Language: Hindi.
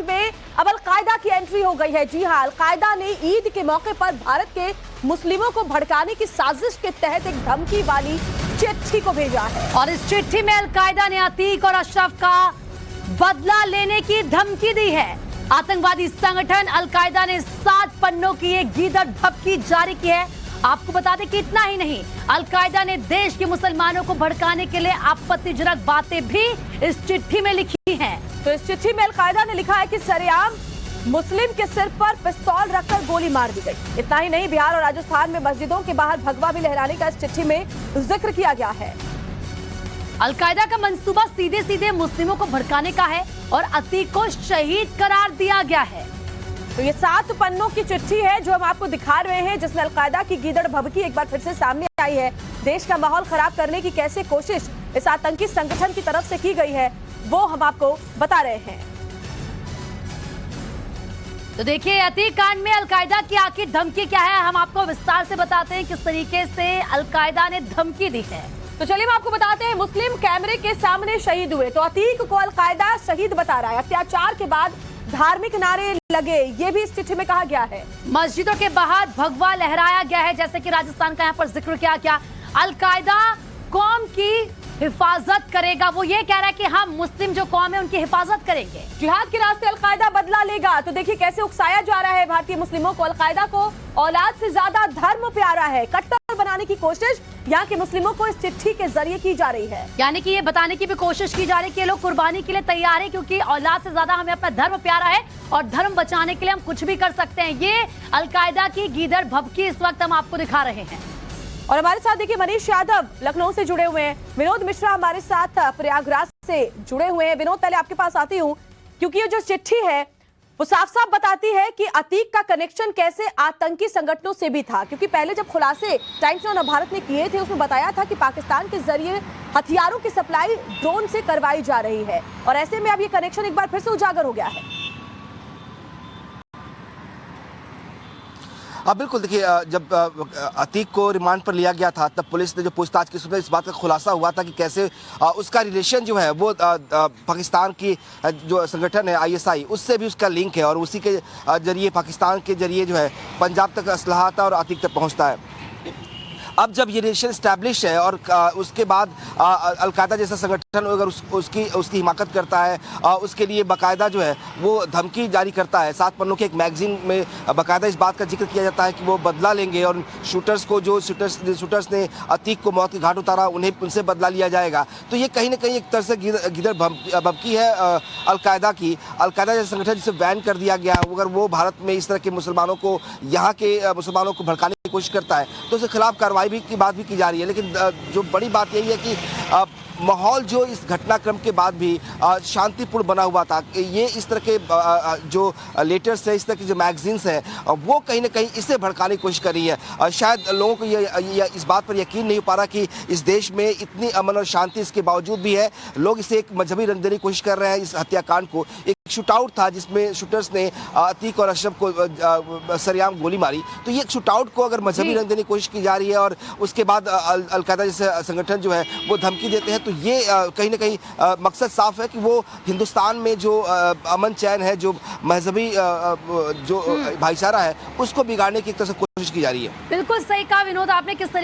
में अब अलकायदा की एंट्री हो गई है। जी हां, अलकायदा ने ईद के मौके पर भारत के मुस्लिमों को भड़काने की साजिश के तहत एक धमकी वाली चिट्ठी को भेजा है और इस चिट्ठी में अलकायदा ने अतीक और अशरफ का बदला लेने की धमकी दी है। आतंकवादी संगठन अलकायदा ने 7 पन्नों की एक गीदड़ धमकी जारी की है। आपको बता दें कि इतना ही नहीं, अलकायदा ने देश के मुसलमानों को भड़काने के लिए आपत्तिजनक बातें भी इस चिट्ठी में लिखी हैं। तो इस चिट्ठी में अलकायदा ने लिखा है कि सरेआम मुस्लिम के सिर पर पिस्तौल रखकर गोली मार दी गई। इतना ही नहीं, बिहार और राजस्थान में मस्जिदों के बाहर भगवा भी लहराने का इस चिट्ठी में जिक्र किया गया है। अलकायदा का मंसूबा सीधे सीधे मुस्लिमों को भड़काने का है और अतीक को शहीद करार दिया गया है। तो ये 7 पन्नों की चिट्ठी है जो हम आपको दिखा रहे हैं, जिसमें अलकायदा की गीदड़ भभकी एक बार फिर से सामने आई है। देश का माहौल खराब करने की कैसे कोशिश इस आतंकी संगठन की तरफ से की गई है, वो हम आपको बता रहे हैं। तो देखिए, अतीक कांड में अलकायदा की आखिर धमकी क्या है, हम आपको विस्तार से बताते हैं किस तरीके से अलकायदा ने धमकी दी है। तो चलिए हम आपको बताते हैं, मुस्लिम कैमरे के सामने शहीद हुए। तो अतीक को अलकायदा शहीद बता रहा है। अत्याचार के बाद धार्मिक नारे लगे, ये भी इस चिट्ठी में कहा गया है। मस्जिदों के बाहर भगवा लहराया गया है, जैसे कि राजस्थान का यहाँ पर जिक्र किया गया। अलकायदा कौम की हिफाजत करेगा, वो ये कह रहा है कि हम मुस्लिम जो कौम है उनकी हिफाजत करेंगे। जिहाद के रास्ते अलकायदा बदला लेगा। तो देखिए कैसे उकसाया जा रहा है भारतीय मुस्लिमों को। अलकायदा को औलाद से ज्यादा धर्म प्यारा है, कट्टर बनाने की कोशिश यहाँ के मुस्लिमों को इस चिट्ठी के जरिए की जा रही है। यानी कि ये बताने की भी कोशिश की जा रही है कि लोग कुर्बानी के लिए तैयार है, क्योंकि औलाद से ज्यादा हमें अपना धर्म प्यारा है और धर्म बचाने के लिए हम कुछ भी कर सकते हैं। ये अलकायदा की गीदड़ भभकी इस वक्त हम आपको दिखा रहे हैं। और हमारे साथ देखिए मनीष यादव लखनऊ से जुड़े हुए हैं, विनोद मिश्रा हमारे साथ प्रयागराज से जुड़े हुए हैं। विनोद, पहले आपके पास आती हूँ, क्योंकि ये जो चिट्ठी है वो साफ साफ बताती है कि अतीक का कनेक्शन कैसे आतंकी संगठनों से भी था। क्योंकि पहले जब खुलासे टाइम्स ऑफ भारत ने किए थे, उसमें बताया था कि पाकिस्तान के जरिए हथियारों की सप्लाई ड्रोन से करवाई जा रही है, और ऐसे में अब ये कनेक्शन एक बार फिर से उजागर हो गया है। बिल्कुल, देखिए, जब अतीक को रिमांड पर लिया गया था तब पुलिस ने जो पूछताछ की उसमें इस बात का खुलासा हुआ था कि कैसे उसका रिलेशन जो है वो पाकिस्तान की जो संगठन है ISI उससे भी उसका लिंक है, और उसी के जरिए पाकिस्तान के जरिए जो है पंजाब तक असलहा आता है और अतीक तक पहुंचता है। अब जब ये रिलेशन स्टैब्लिश है और उसके बाद अलकायदा जैसा संगठन अगर उसकी हिमाकत करता है, उसके लिए बाकायदा जो है वो धमकी जारी करता है। 7 पन्नों के एक मैगजीन में बाकायदा इस बात का जिक्र किया जाता है कि वो बदला लेंगे और शूटर्स को, जो शूटर्स ने अतीक को मौत के घाट उतारा, उनसे बदला लिया जाएगा। तो ये कहीं ना कहीं एक तरह से गिदड़ भभकी है अलकायदा की। अलकायदा जैसा संगठन जिसे बैन कर दिया गया, अगर वो भारत में इस तरह के मुसलमानों को, यहाँ के मुसलमानों को भड़काने की कोशिश करता है तो उसके खिलाफ कार्रवाई की बात भी की जा रही है। लेकिन जो बड़ी बात यही है कि माहौल जो इस घटनाक्रम के बाद भी शांतिपूर्ण बना हुआ था। ये इस तरह के जो लेटर्स है, इस तरह की जो मैगजीन्स हैं, वो कहीं ना कहीं इसे भड़काने की कोशिश कर रही है। शायद लोगों को ये इस बात पर यकीन नहीं हो पा रहा कि इस देश में इतनी अमन और शांति इसके बावजूद भी है, लोग इसे एक मजहबी रंग देने की कोशिश कर रहे हैं। इस हत्याकांड को एक शूटआउट था जिसमें शूटर्स ने अतीक और अशरफ को सरेआम गोली मारी, तो ये शूटआउट को अगर मजहबी रंग देने की कोशिश की जा रही है और उसके बाद अलकायदा जैसे संगठन जो है वो धमकी देते हैं, तो ये कहीं ना कहीं मकसद साफ है कि वो हिंदुस्तान में जो अमन चैन है, जो मजहबी जो भाईचारा है, उसको बिगाड़ने की एक तरह से कोशिश की जा रही है। बिल्कुल सही कहा विनोद आपने, किस तरीके